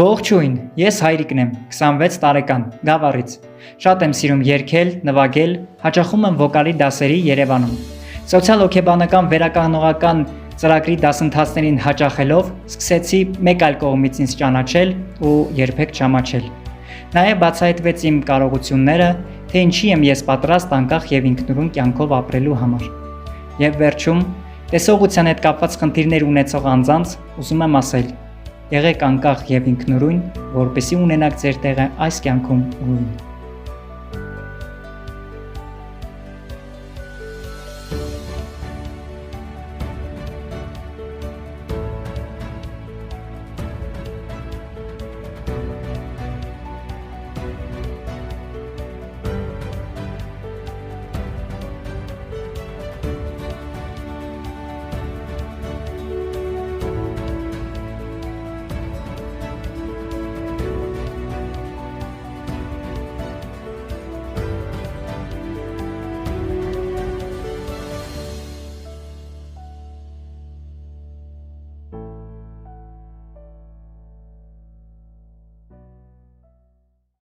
Ողջույն, ես Հայրիկն եմ, 26 տարեկան, Գավառից։ Շատ եմ սիրում երգել, նվագել, հաճախում եմ վոկալի դասերի Երևանում։ Սոցիալ-հոգեբանական վերականգնողական ծրագրի դասընթացներին հաճախելով սկսեցի մեկ այլ կողմից ինձ ճանաչել ու երբեք չամաչել։ Նաև բացահայտվեց իմ կարողությունները, թե ինչի եմ ես պատրաստ անկախ եւ ինքնուրույն կյանքով ապրելու համար։ Եվ վերջում, տեսողության հետ կապված խնդիրներ ունեցող անձանց ուզում եմ ասել. եղեք անկախ եւ ինքնուրույն, որպեսզի ունենաք ձեր տեղը այս կյանքում ուրույն։